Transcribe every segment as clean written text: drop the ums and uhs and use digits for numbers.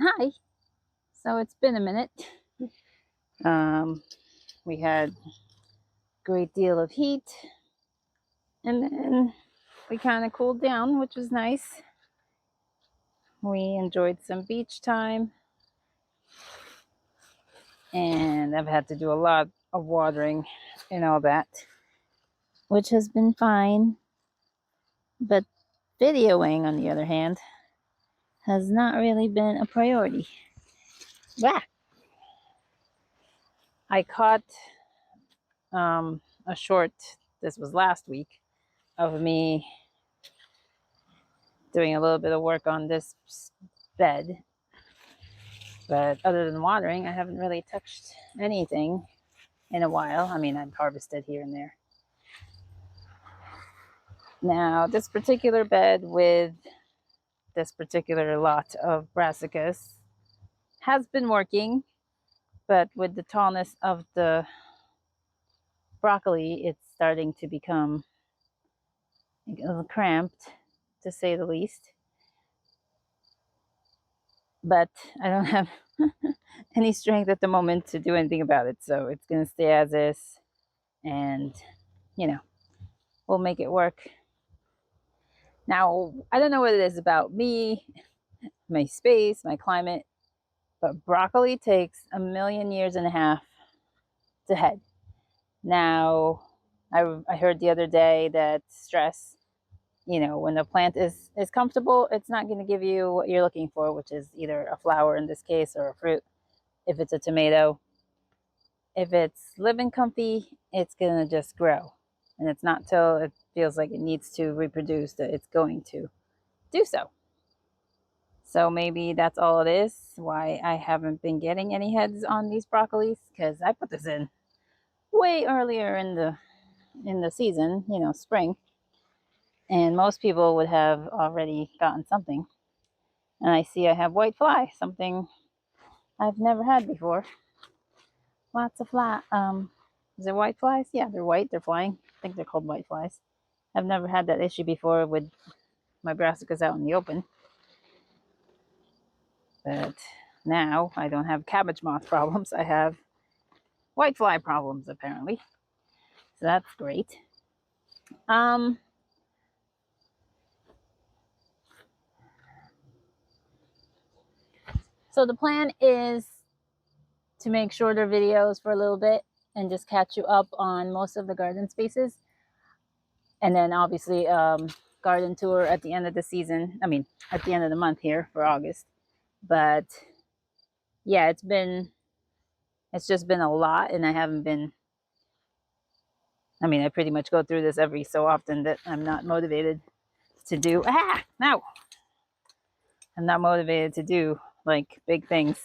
Hi. So it's been a minute. Um, we had a great deal of heat, and then we kind of cooled down, which was nice. We enjoyed some beach time, and I've had to do a lot of watering and all that, which has been fine. But videoing, on the other hand, has not really been a priority. Yeah, I caught a short, this was last week, of me doing a little bit of work on this bed. But other than watering, I haven't really touched anything in a while. I mean, I've harvested here and there. Now, this particular bed with this particular lot of brassicas has been working, but with the tallness of the broccoli, it's starting to become a little cramped, to say the least. But I don't have any strength at the moment to do anything about it, so it's going to stay as is, and you know, we'll make it work. Now, I don't know what it is about me, my space, my climate, but broccoli takes 1.5 years to head. Now, I heard the other day that stress, when the plant is comfortable, it's not going to give you what you're looking for, which is either a flower in this case or a fruit. If it's a tomato, if it's living comfy, it's going to just grow. And it's not till it feels like it needs to reproduce that it's going to do so. So maybe that's all it is, why I haven't been getting any heads on these broccolis, because I put this in way earlier in the season, spring, and most people would have already gotten something. And I see I have white fly, something I've never had before. Lots of fly. Is it white flies? Yeah, they're white. They're flying. I think they're called white flies. I've never had that issue before with my brassicas out in the open. But now I don't have cabbage moth problems. I have white fly problems, apparently. So that's great. Um, so the plan is to make shorter videos for a little bit and just catch you up on most of the garden spaces. And then obviously garden tour at the end of the season. I mean, at the end of the month here for August. But yeah, it's just been a lot, and I pretty much go through this every so often that I'm not motivated to do. No. I'm not motivated to do like big things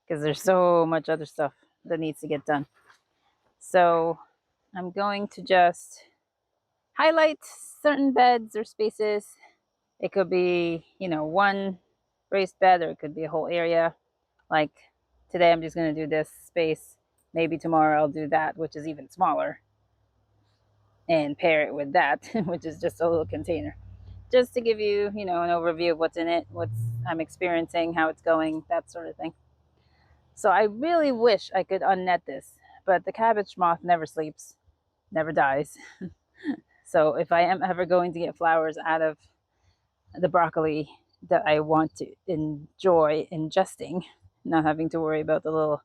because there's so much other stuff that needs to get done. So I'm going to just highlight certain beds or spaces. It could be, one raised bed, or it could be a whole area. Like today, I'm just going to do this space. Maybe tomorrow I'll do that, which is even smaller, and pair it with that, which is just a little container. Just to give you, an overview of what's in it, what's I'm experiencing, how it's going, that sort of thing. So I really wish I could unnet this, but the cabbage moth never sleeps, never dies. So if I am ever going to get flowers out of the broccoli that I want to enjoy ingesting, not having to worry about the little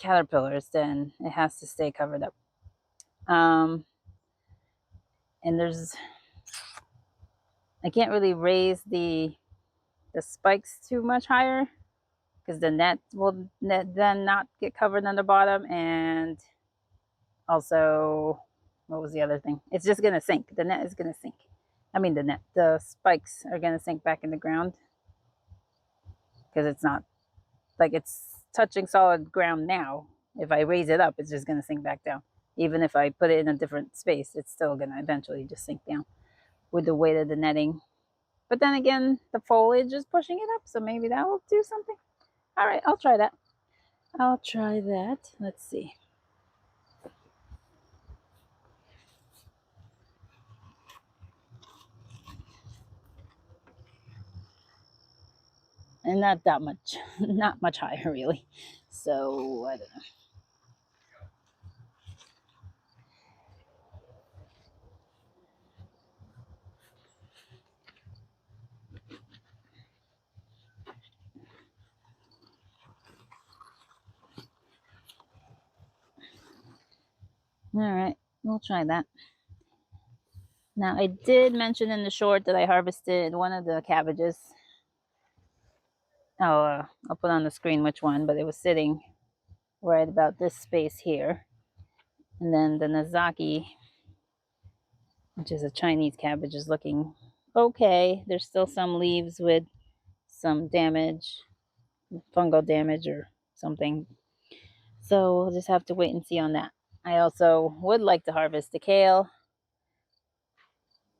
caterpillars, then it has to stay covered up. Um, and I can't really raise the spikes too much higher because the net will then not get covered on the bottom. And also, what was the other thing? It's just going to sink. The net is going to sink. The spikes are going to sink back in the ground because it's not like it's touching solid ground now. If I raise it up, it's just going to sink back down. Even if I put it in a different space, it's still going to eventually just sink down with the weight of the netting. But then again, the foliage is pushing it up, so maybe that will do something. All right, I'll try that. Let's see. and not that much, not much higher really. So I don't know. All right, we'll try that. Now I did mention in the short that I harvested one of the cabbages. I'll put on the screen which one, but it was sitting right about this space here. And then the Nazaki, which is a Chinese cabbage, is looking okay. There's still some leaves with some damage, fungal damage or something. So we'll just have to wait and see on that. I also would like to harvest the kale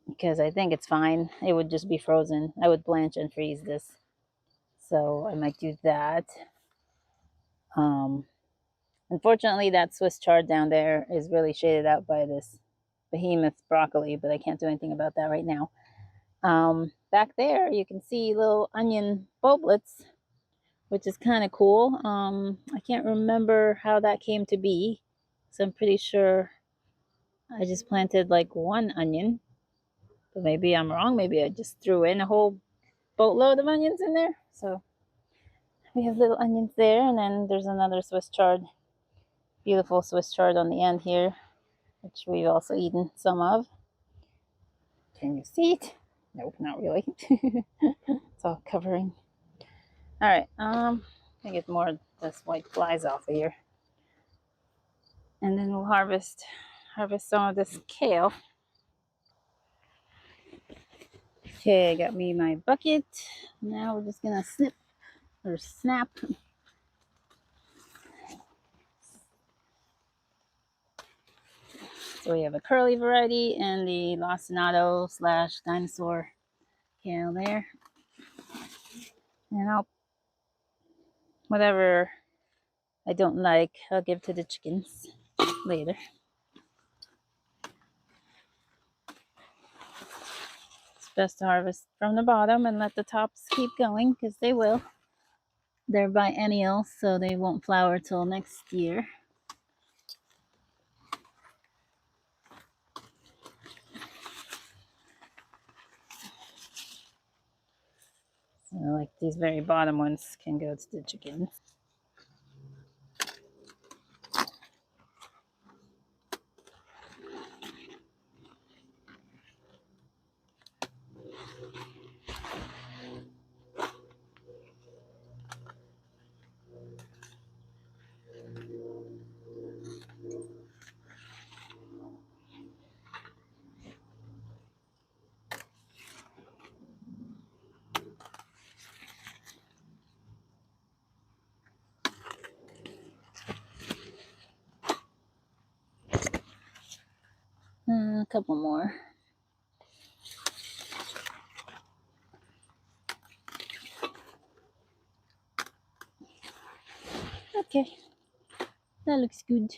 because I think it's fine. It would just be frozen. I would blanch and freeze this. So I might do that. Um, Unfortunately, that Swiss chard down there is really shaded out by this behemoth broccoli, but I can't do anything about that right now. Back there, you can see little onion bulblets, which is kind of cool. I can't remember how that came to be, so I'm pretty sure I just planted like one onion, but maybe I'm wrong. Maybe I just threw in a whole boatload of onions in there. So we have little onions there, and then there's another Swiss chard, beautiful Swiss chard on the end here, which we've also eaten some of. Can you see it? Nope, not really. It's all covering. All right, I get more of this white flies off of here, and then we'll harvest some of this kale. Okay, I got me my bucket. Now we're just gonna snip or snap. So we have a curly variety and the lacinato slash dinosaur kale there. And whatever I don't like, I'll give to the chickens later. It's best to harvest from the bottom and let the tops keep going because they will. They're biennial, so they won't flower till next year. So like these very bottom ones can go to the chickens. A couple more. Okay, that looks good.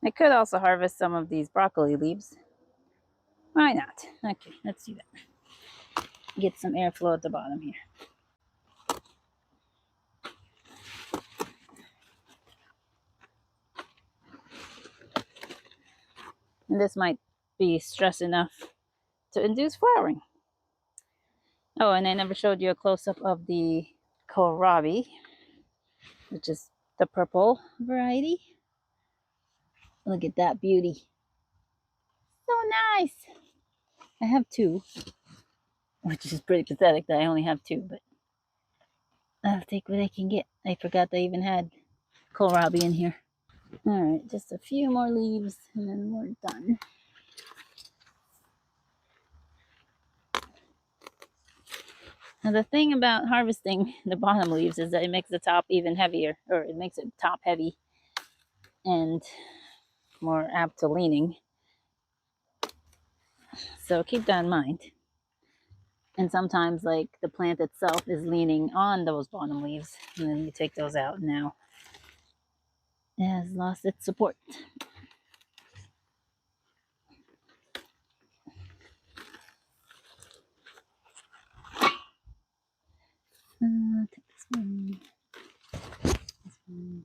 I could also harvest some of these broccoli leaves. Why not? Okay, let's do that. Get some airflow at the bottom here. And this might be stress enough to induce flowering. Oh, and I never showed you a close-up of the kohlrabi, which is the purple variety. Look at that beauty. So nice. I have two, which is pretty pathetic that I only have two, but I'll take what I can get. I forgot they even had kohlrabi in here. All right, just a few more leaves and then we're done. Now the thing about harvesting the bottom leaves is that it makes the top even heavier, or it makes it top heavy and more apt to leaning. So keep that in mind. And sometimes like the plant itself is leaning on those bottom leaves, and then you take those out, and now it has lost its support. Take this one. This one.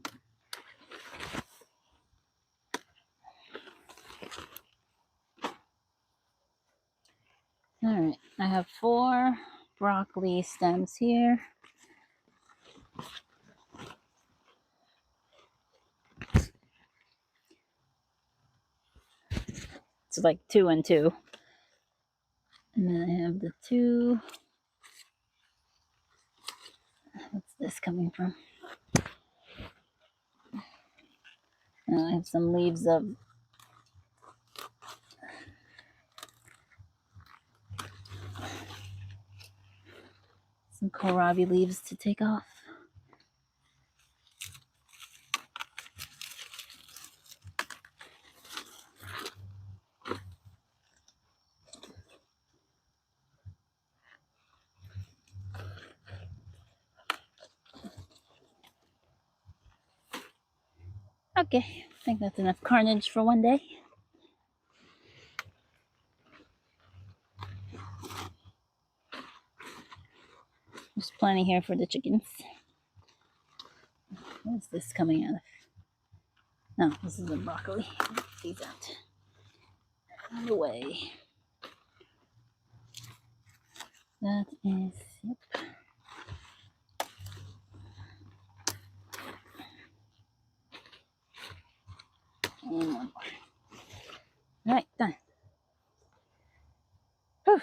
All right, I have 4 broccoli stems here. It's like 2 and 2. And then I have the 2. What's this coming from? I have some leaves of some kohlrabi leaves to take off. Okay, I think that's enough carnage for one day. There's plenty here for the chickens. What is this coming out of? No, this is the broccoli. Get these out of the way. That is, yep. And one more. All right, done. Whew.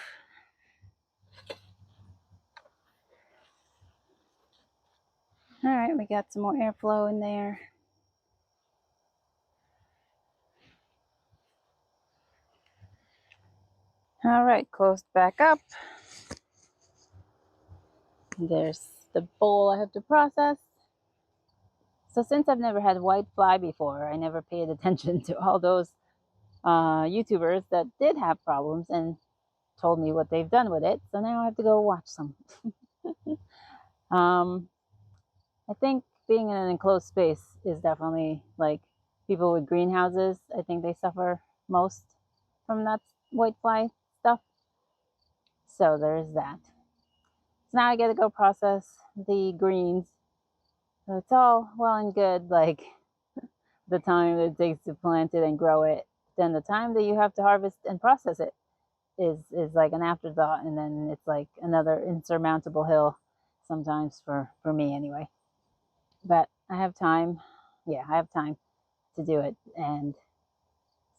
All right, we got some more airflow in there. All right, closed back up. There's the bowl I have to process. So since I've never had white fly before, I never paid attention to all those YouTubers that did have problems and told me what they've done with it. So now I have to go watch some. I think being in an enclosed space is definitely like people with greenhouses. I think they suffer most from that white fly stuff. So there's that. So now I got to go process the greens. So it's all well and good, like the time that it takes to plant it and grow it. Then the time that you have to harvest and process it is like an afterthought, and then it's like another insurmountable hill sometimes for me anyway. But I have time. Yeah, I have time to do it and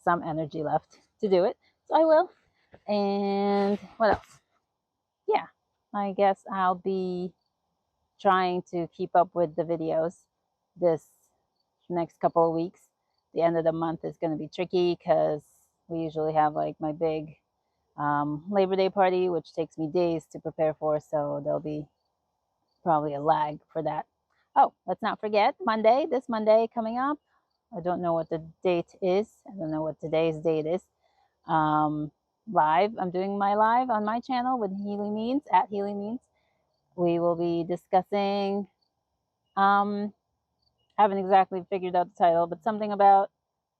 some energy left to do it. So I will. And what else? Yeah, I guess I'll be trying to keep up with the videos this next couple of weeks. The end of the month is going to be tricky because we usually have like my big Labor Day party, which takes me days to prepare for. So there'll be probably a lag for that. Oh, let's not forget Monday, this Monday coming up. I don't know what the date is. I don't know what today's date is. Live. I'm doing my live on my channel with Healy Means at Healy Means. We will be discussing, haven't exactly figured out the title, but something about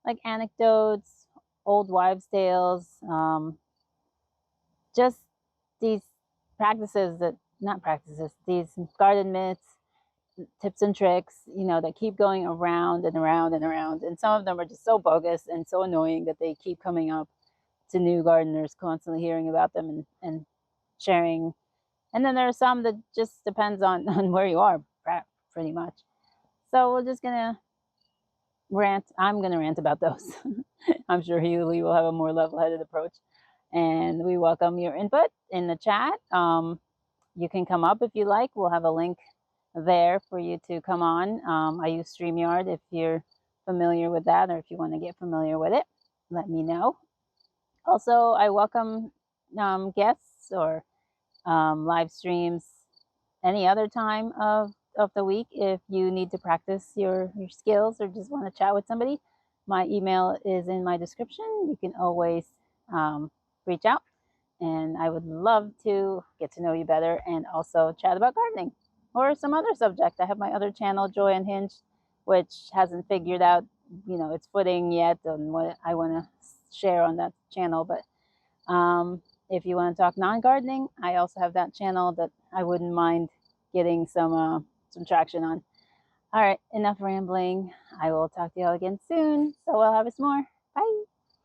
like anecdotes, old wives' tales, just these practices that, not practices, these garden myths, tips and tricks, you know, that keep going around and around and around. And some of them are just so bogus and so annoying that they keep coming up to new gardeners, constantly hearing about them and sharing. And then there are some that just depends on where you are, pretty much. So we're just gonna rant. I'm gonna rant about those. I'm sure Healy will have a more level-headed approach. And we welcome your input in the chat. You can come up if you like. We'll have a link there for you to come on. I use StreamYard if you're familiar with that, or if you want to get familiar with it, let me know. Also, I welcome guests or live streams any other time of the week if you need to practice your skills or just want to chat with somebody. My email is in my description. You can always reach out, and I would love to get to know you better and also chat about gardening or some other subject. I have my other channel, Joy Unhinged, which hasn't figured out, you know, its footing yet on what I want to share on that channel. But if you want to talk non-gardening, I also have that channel that I wouldn't mind getting some traction on. All right, enough rambling. I will talk to y'all again soon. So we'll have us more.